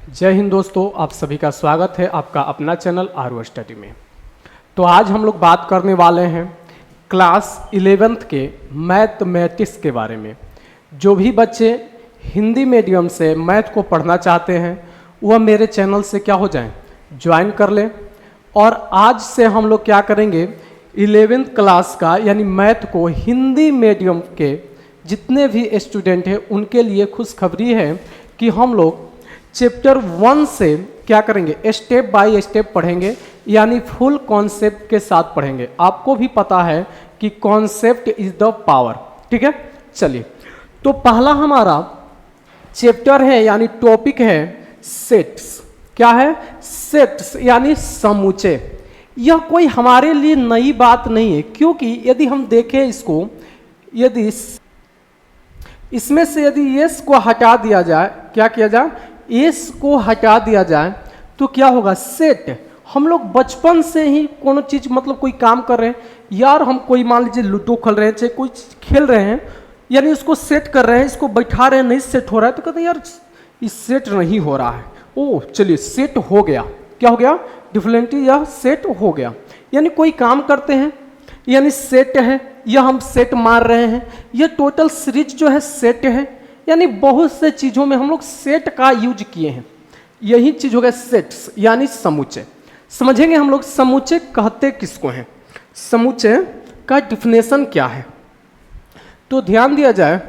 जय हिंद दोस्तों, आप सभी का स्वागत है आपका अपना चैनल आरओ स्टडी में। तो आज हम लोग बात करने वाले हैं क्लास 11th के मैथमेटिक्स के बारे में। जो भी बच्चे हिंदी मीडियम से मैथ को पढ़ना चाहते हैं वह मेरे चैनल से क्या हो जाएं, ज्वाइन कर लें। और आज से हम लोग क्या करेंगे, 11th क्लास का यानी मैथ को हिंदी मीडियम के जितने भी स्टूडेंट हैं उनके लिए खुशखबरी है कि हम लोग चैप्टर 1 से क्या करेंगे, स्टेप बाय स्टेप पढ़ेंगे, यानी फुल कॉन्सेप्ट के साथ पढ़ेंगे। आपको भी पता है कि कॉन्सेप्ट इज द पावर, ठीक है। चलिए, तो पहला हमारा चैप्टर है यानी टॉपिक है सेट्स। क्या है? सेट्स यानी समूचे। यह कोई हमारे लिए नई बात नहीं है, क्योंकि यदि हम देखें इसको, यदि इसमें से यदि एस को हटा दिया जाए, क्या किया जाए, एस को हटा दिया जाए तो क्या होगा, सेट। हम लोग बचपन से ही कोनो चीज मतलब कोई काम कर रहे हैं यार, हम कोई मान लीजिए लूडो खेल रहे हैं, चाहे कोई खेल रहे हैं, यानी उसको सेट कर रहे हैं, इसको बैठा रहे हैं, नहीं सेट हो रहा है तो कहते हैं यार इस सेट नहीं हो रहा है। ओह चलिए सीट हो गया, क्या हो गया, डिफरेंटली यह सेट हो गया। यानी कोई काम करते हैं यानी सेट है, यह हम सेट मार रहे हैं, यह टोटल सीरीज जो है सेट है। यानी बहुत से चीजों में हम लोग सेट का यूज किए हैं, यही चीज हो गया सेट्स यानी समूचे। समझेंगे हम लोग समूचे कहते किसको हैं, समूचे का डिफिनेशन क्या है। तो ध्यान दिया जाए,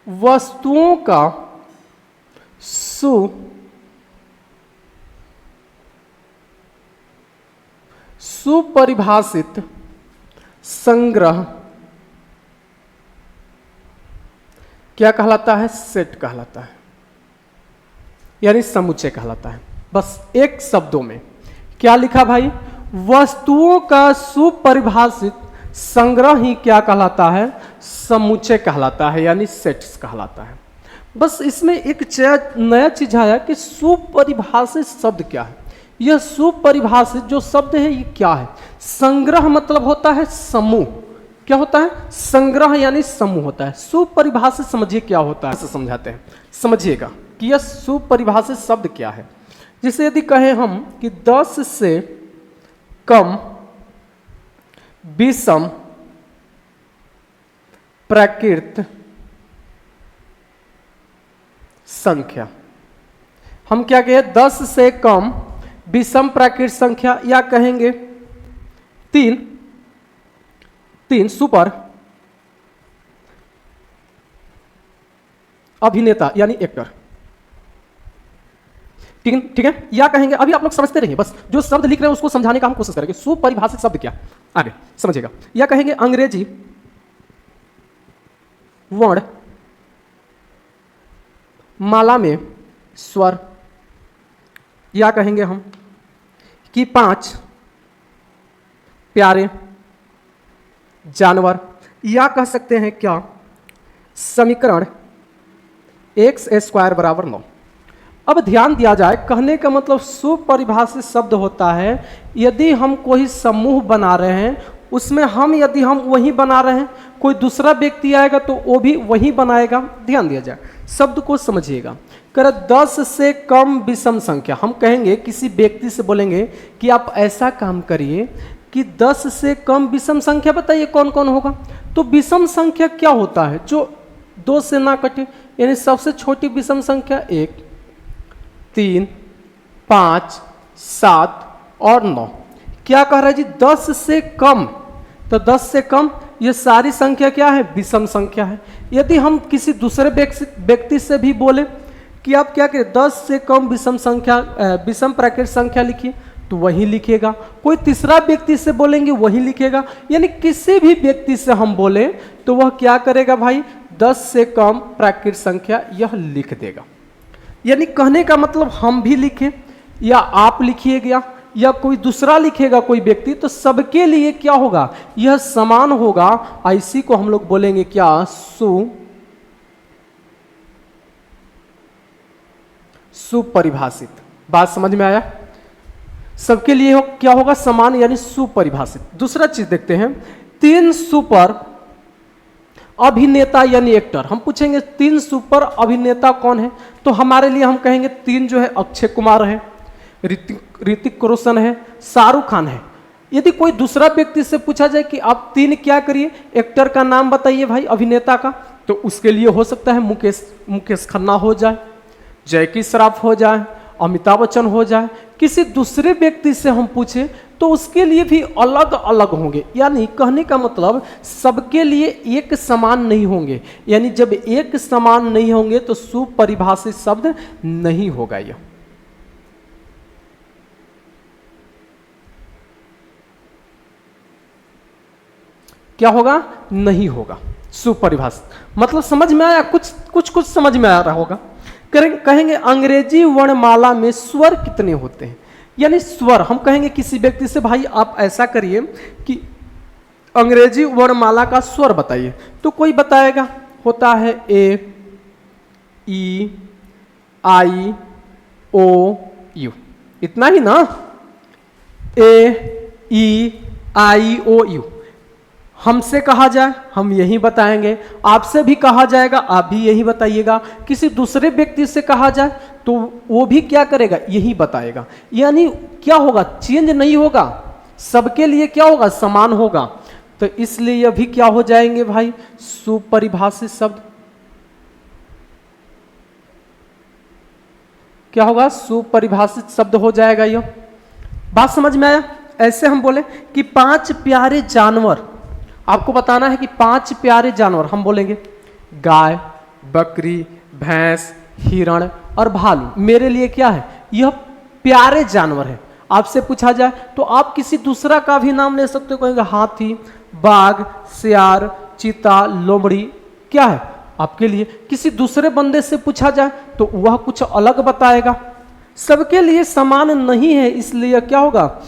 वस्तुओं का सुपरिभाषित संग्रह क्या कहलाता है, सेट कहलाता है, यानी समुच्चय कहलाता है। बस एक शब्दों में क्या लिखा भाई, वस्तुओं का सुपरिभाषित संग्रह ही क्या कहलाता है, समुच्चय कहलाता है, यानी सेट्स कहलाता है। बस इसमें एक नया चीज आया कि सुपरिभाषित शब्द क्या है। यह सुपरिभाषित जो शब्द है ये क्या है, संग्रह मतलब होता है समूह, क्या होता है, संग्रह यानी समूह होता है। सुपरिभाषित समझिए क्या होता है, समझाते हैं, समझिएगा कि यह सुपरिभाषित शब्द क्या है। जैसे यदि कहें हम कि 10 से कम विषम प्राकृत संख्या, हम क्या कहें, 10 से कम विषम प्राकृत संख्या, या कहेंगे तीन सुपर अभिनेता यानी एक्टर, ठीक है। या कहेंगे, अभी आप लोग समझते रहिए, बस जो शब्द लिख रहे हैं उसको समझाने का हम कोशिश करेंगे। सुपरिभाषित शब्द क्या, आगे समझिएगा। या कहेंगे अंग्रेजी वर्ण माला में स्वर, या कहेंगे हम कि 5 प्यारे जानवर, या कह सकते हैं क्या, समीकरण x² = 9। अब ध्यान दिया जाए, कहने का मतलब सुपरिभाषित शब्द होता है यदि हम कोई समूह बना रहे हैं, उसमें यदि हम वही बना रहे हैं, कोई दूसरा व्यक्ति आएगा तो वो भी वही बनाएगा। ध्यान दिया जाए, शब्द को समझिएगा। कर 10 से कम विषम संख्या, हम कहेंगे किसी व्यक्ति से बोलेंगे कि आप ऐसा काम करिए कि 10 से कम विषम संख्या बताइए कौन कौन होगा। तो विषम संख्या क्या होता है, जो 2 से ना कटे, यानी सबसे छोटी विषम संख्या 1, 3, 5, 7 और 9। क्या कह रहा है जी, 10 से कम, तो 10 से कम ये सारी संख्या क्या है, विषम संख्या है। यदि हम किसी दूसरे व्यक्ति से भी बोले कि आप क्या करें, 10 से कम विषम संख्या विषम प्राकृत संख्या लिखिए, तो वही लिखेगा। कोई तीसरा व्यक्ति से बोलेंगे वही लिखेगा। यानी किसी भी व्यक्ति से हम बोले तो वह क्या करेगा भाई, 10 से कम प्राकृत संख्या यह लिख देगा। यानी कहने का मतलब हम भी लिखें या आप लिखिएगा या कोई दूसरा लिखेगा कोई व्यक्ति, तो सबके लिए क्या होगा, यह समान होगा। इसी को हम लोग बोलेंगे क्या, सुपरिभाषित। बात समझ में आया, सबके लिए क्या होगा, समान यानी सुपरिभाषित। दूसरा चीज देखते हैं, 3 सुपर अभिनेता यानी एक्टर। हम पूछेंगे 3 सुपर अभिनेता कौन है, तो हमारे लिए हम कहेंगे 3 जो है अक्षय कुमार है, ऋतिक रोशन है, शाहरुख खान है। यदि कोई दूसरा व्यक्ति से पूछा जाए कि आप 3 क्या करिए, एक्टर का नाम बताइए भाई अभिनेता का, तो उसके लिए हो सकता है मुकेश खन्ना हो जाए, जैकी श्रॉफ हो जाए, अमिताभ बच्चन हो जाए। किसी दूसरे व्यक्ति से हम पूछे तो उसके लिए भी अलग अलग होंगे। यानी कहने का मतलब सबके लिए एक समान नहीं होंगे। यानी जब एक समान नहीं होंगे तो सुपरिभाषित शब्द नहीं होगा। यह क्या होगा? नहीं होगा सुपरिभाषित। मतलब समझ में आया? कुछ समझ में आ रहा होगा। कहेंगे अंग्रेजी वर्णमाला में स्वर कितने होते हैं। यानी स्वर हम कहेंगे किसी व्यक्ति से, भाई आप ऐसा करिए कि अंग्रेजी वर्णमाला का स्वर बताइए, तो कोई बताएगा होता है ए, ई, आई, ओ, यू। इतना ही ना, ए, ई, आई, ओ, यू। हमसे कहा जाए हम यही बताएंगे, आपसे भी कहा जाएगा आप भी यही बताइएगा, किसी दूसरे व्यक्ति से कहा जाए तो वो भी क्या करेगा? यही बताएगा। यानी क्या होगा? चेंज नहीं होगा, सबके लिए क्या होगा? समान होगा। तो इसलिए यह भी क्या हो जाएंगे भाई? सुपरिभाषित शब्द। क्या होगा? सुपरिभाषित शब्द हो जाएगा। यह बात समझ में आया? ऐसे हम बोले कि 5 प्यारे जानवर, आपको बताना है कि 5 प्यारे जानवर। हम बोलेंगे गाय, बकरी, भैंस, हिरण और भालू मेरे लिए क्या है? यह प्यारे जानवर है। आपसे पूछा जाए तो आप किसी दूसरा का भी नाम ले सकते हो। कहेंगे हाथी, बाघ, सियार, चीता, लोमड़ी क्या है आपके लिए। किसी दूसरे बंदे से पूछा जाए तो वह कुछ अलग बताएगा। सबके लिए समान नहीं है, इसलिए क्या होगा?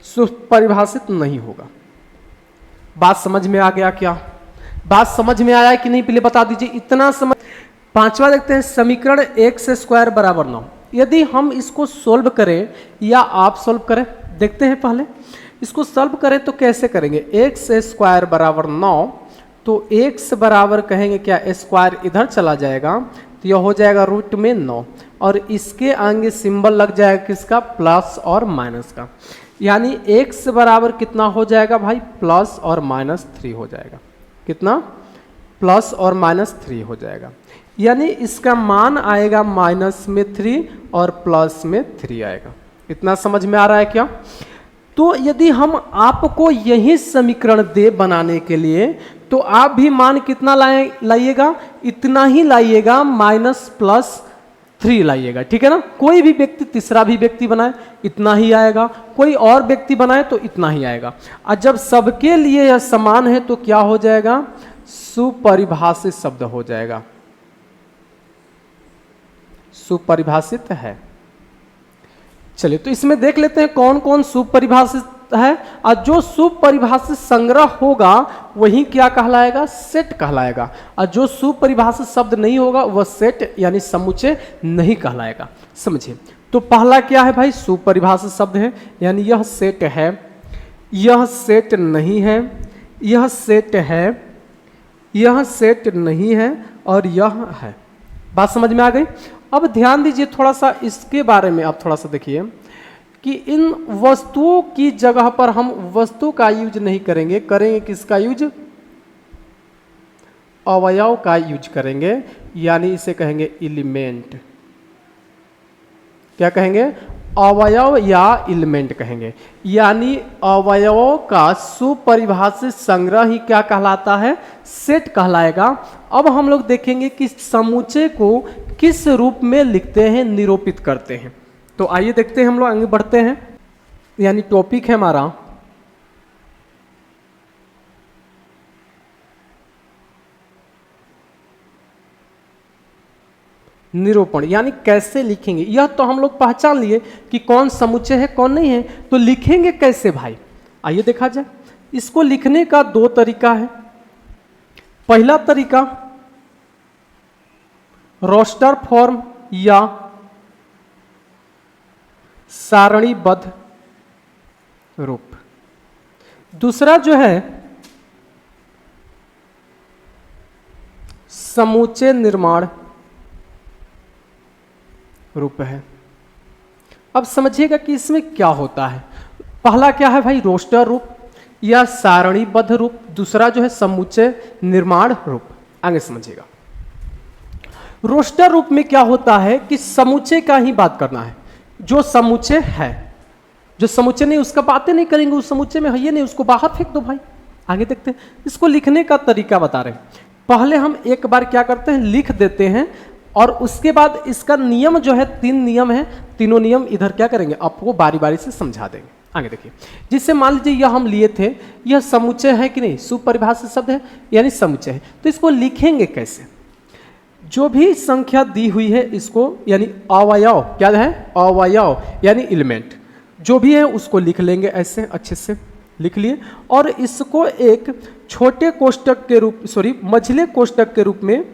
सुपरिभाषित नहीं होगा। बात समझ में आ गया क्या? बात समझ में आया कि नहीं पहले बता दीजिए। इतना समझ। 5वां देखते हैं, समीकरण x² बराबर 9। यदि हम इसको सोल्व करें या आप सोल्व करें, देखते हैं पहले इसको सोल्व करें तो कैसे करेंगे। x² बराबर 9, तो x बराबर कहेंगे क्या? स्क्वायर इधर चला जाएगा तो यह हो जाएगा रूट में 9, और इसके आगे सिंबल लग जाएगा किसका? प्लस और माइनस का। यानी x बराबर कितना हो जाएगा भाई? प्लस और माइनस 3 हो जाएगा। कितना? प्लस और माइनस 3 हो जाएगा। यानी इसका मान आएगा माइनस में 3 और प्लस में 3 आएगा। इतना समझ में आ रहा है क्या? तो यदि हम आपको यही समीकरण दे बनाने के लिए, तो आप भी मान कितना लाइएगा? इतना ही लाइएगा, माइनस प्लस 3 लाइएगा। ठीक है ना? कोई भी व्यक्ति, तीसरा भी व्यक्ति बनाए इतना ही आएगा, कोई और व्यक्ति बनाए तो इतना ही आएगा। और जब सबके लिए यह समान है तो क्या हो जाएगा? सुपरिभाषित शब्द हो जाएगा। सुपरिभाषित है। चलिए तो इसमें देख लेते हैं कौन कौन सुपरिभाषित है। और जो सुपरिभाषित संग्रह होगा वही क्या कहलाएगा? सेट कहलाएगा। और जो सुपरिभाषित शब्द नहीं होगा वह सेट यानी समुच्चय नहीं कहलाएगा। समझिए। तो पहला क्या है भाई? सुपरिभाषित शब्द है, यानी यह सेट है, यह सेट नहीं है, यह सेट है, यह सेट नहीं है और यह है। बात समझ में आ गई? अब ध्यान दीजिए थोड़ा सा इसके बारे में। आप थोड़ा सा देखिए कि इन वस्तुओं की जगह पर हम वस्तु का यूज नहीं करेंगे, करेंगे किसका यूज? अवयव का यूज करेंगे, यानी इसे कहेंगे एलिमेंट। क्या कहेंगे? अवयव या एलिमेंट कहेंगे। यानी अवयवों का सुपरिभाषित संग्रह ही क्या कहलाता है? सेट कहलाएगा। अब हम लोग देखेंगे कि समुच्चय को किस रूप में लिखते हैं, निरूपित करते हैं। तो आइए देखते हैं, हम लोग आगे बढ़ते हैं। यानी टॉपिक है हमारा निरूपण, यानी कैसे लिखेंगे। यह तो हम लोग पहचान लिए कि कौन समुच्चय है कौन नहीं है, तो लिखेंगे कैसे भाई? आइए देखा जाए। इसको लिखने का 2 तरीका है। पहला तरीका रोस्टर फॉर्म या सारणीबद्ध रूप। दूसरा जो है समूचे निर्माण रूप है। अब समझिएगा कि इसमें क्या होता है। पहला क्या है भाई, रोस्टर रूप या सारणीबद्ध रूप। दूसरा जो है समूचे निर्माण रूप। आगे समझिएगा। रोस्टर रूप में क्या होता है कि समूचे का ही बात करना है। जो समूचे है, जो समूचे नहीं उसका बातें नहीं करेंगे, उस समूचे में है ये नहीं, उसको बाहर फेंक दो भाई। आगे देखते हैं। इसको लिखने का तरीका बता रहे हैं। पहले हम एक बार क्या करते हैं, लिख देते हैं, और उसके बाद इसका नियम जो है, 3 नियम है, तीनों नियम इधर क्या करेंगे, आपको बारी बारी से समझा देंगे। आगे देखिए। जिससे मान लीजिए यह हम लिए थे, यह समुच्चय है कि नहीं, सुपरिभाषित शब्द है यानी समुच्चय है। तो इसको लिखेंगे कैसे? जो भी संख्या दी हुई है इसको, यानी अवयव, क्या है, अवयव यानी एलिमेंट, जो भी है उसको लिख लेंगे ऐसे, अच्छे से लिख लिए, और इसको एक छोटे कोष्टक के रूप, मझले कोष्टक के रूप में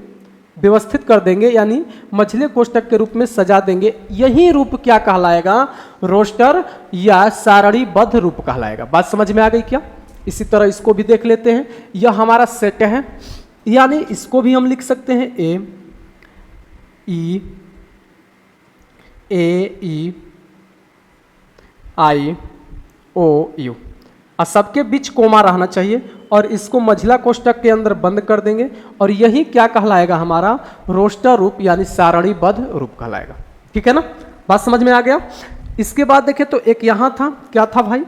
व्यवस्थित कर देंगे, यानी मझले कोष्टक के रूप में सजा देंगे। यही रूप क्या कहलाएगा, रोस्टर या सारणीबद्ध रूप कहलाएगा। बात समझ में आ गई क्या? इसी तरह इसको भी देख लेते हैं। यह हमारा सेट है, यानी इसको भी हम लिख सकते हैं ए ई आई ओ यू, और सबके बीच कोमा रहना चाहिए, और इसको मझला कोष्टक के अंदर बंद कर देंगे, और यही क्या कहलाएगा, हमारा रोस्टर रूप यानी सारणीबद्ध रूप कहलाएगा। ठीक है ना? बात समझ में आ गया। इसके बाद देखें तो एक यहां था, क्या था भाई,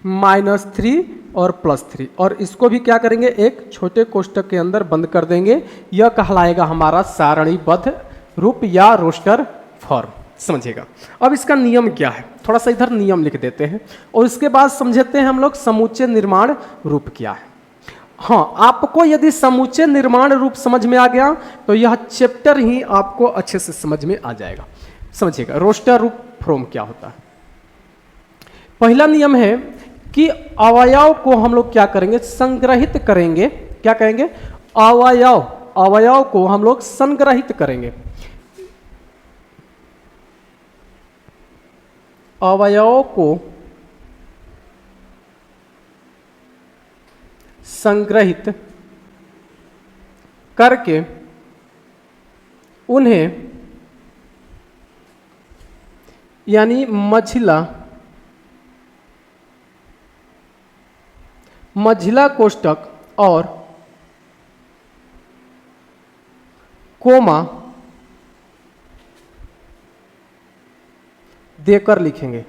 -3 और +3, और इसको भी क्या करेंगे, एक छोटे कोष्टक के अंदर बंद कर देंगे। यह कहलाएगा हमारा सारणीबद्ध रूप या रोस्टर फॉर्म। समझिएगा। अब इसका नियम क्या है, थोड़ा सा इधर नियम लिख देते हैं, और इसके बाद समझते हैं हम लोग समूचे निर्माण रूप क्या है। हाँ, आपको यदि समूचे निर्माण रूप समझ में आ गया तो यह चैप्टर ही आपको अच्छे से समझ में आ जाएगा। समझिएगा रोस्टर रूप फॉर्म क्या होता है। पहला नियम है कि अवयव को हम लोग क्या करेंगे, संग्रहित करेंगे। क्या करेंगे, अवयव को हम लोग संग्रहित करेंगे। अवयवों को संग्रहित करके उन्हें, यानी मझिला कोष्टक और कोमा देकर लिखेंगे।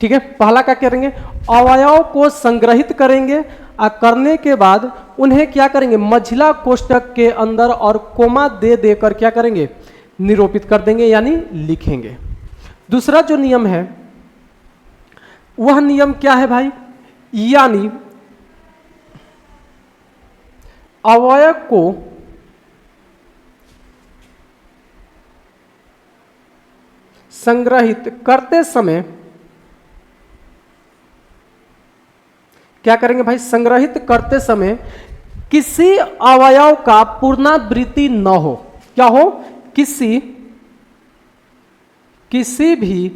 ठीक है, पहला क्या करेंगे, अवयव को संग्रहित करेंगे, और करने के बाद उन्हें क्या करेंगे, मझिला कोष्टक के अंदर और कोमा दे देकर क्या करेंगे, निरूपित कर देंगे, यानी लिखेंगे। दूसरा जो नियम है वह नियम क्या है भाई, यानी अवयव को संग्रहित करते समय क्या करेंगे भाई, संग्रहित करते समय किसी अवयव का पुनरावृत्ति न हो। क्या हो, किसी भी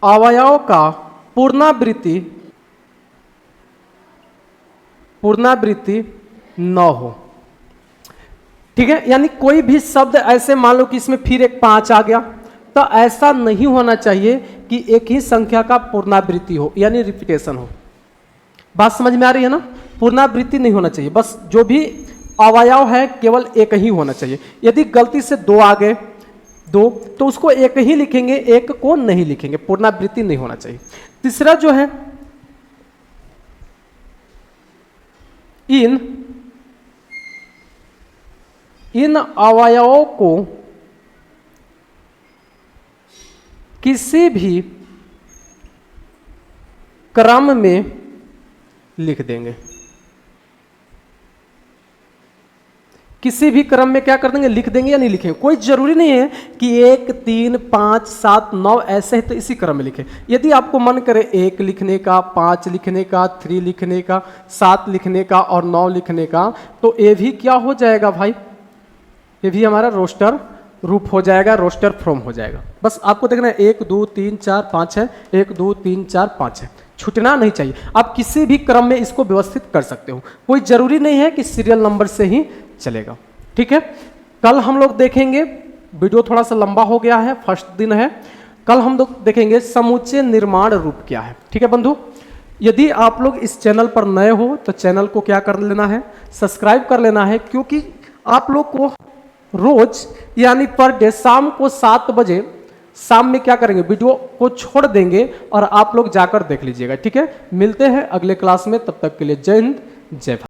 अवयव का पुनरावृत्ति न हो। ठीक है, यानी कोई भी शब्द ऐसे मान लो कि इसमें फिर एक 5 आ गया, तो ऐसा नहीं होना चाहिए कि एक ही संख्या का पुनरावृत्ति हो, यानी रिपीटेशन हो। बात समझ में आ रही है ना? पुनरावृत्ति नहीं होना चाहिए, बस जो भी अवयव है केवल एक ही होना चाहिए। यदि गलती से 2 आ गए, 2, तो उसको एक ही लिखेंगे, एक को नहीं लिखेंगे, पुनरावृत्ति नहीं होना चाहिए। तीसरा जो है, इन अवयवों को किसी भी क्रम में लिख देंगे। किसी भी क्रम में क्या कर देंगे, लिख देंगे या नहीं लिखेंगे। कोई जरूरी नहीं है कि 1, 3, 5, 7, 9 ऐसे है तो इसी क्रम में लिखें। यदि आपको मन करे 1 लिखने का, 5 लिखने का, 3 लिखने का, 7 लिखने का और 9 लिखने का, तो ये भी क्या हो जाएगा भाई, ये भी हमारा रोस्टर रूप हो जाएगा, रोस्टर फ्रॉम हो जाएगा। बस आपको देखना है 1 2 3 4 5 है, 1 2 3 4 5 है, छूटना नहीं चाहिए। आप किसी भी क्रम में इसको व्यवस्थित कर सकते हो, कोई जरूरी नहीं है कि सीरियल नंबर से ही चलेगा। ठीक है, कल हम लोग देखेंगे, वीडियो थोड़ा सा लंबा हो गया है, फर्स्ट दिन है, कल हम लोग देखेंगे समुच्चय निर्माण रूप क्या है। ठीक है बंधु, यदि आप लोग इस चैनल पर नए हो तो चैनल को क्या कर लेना है, सब्सक्राइब कर लेना है, क्योंकि आप लोग को रोज यानी पर डे शाम को 7 बजे शाम में क्या करेंगे, वीडियो को छोड़ देंगे और आप लोग जाकर देख लीजिएगा। ठीक है, मिलते हैं अगले क्लास में, तब तक के लिए जय हिंद जय भारत।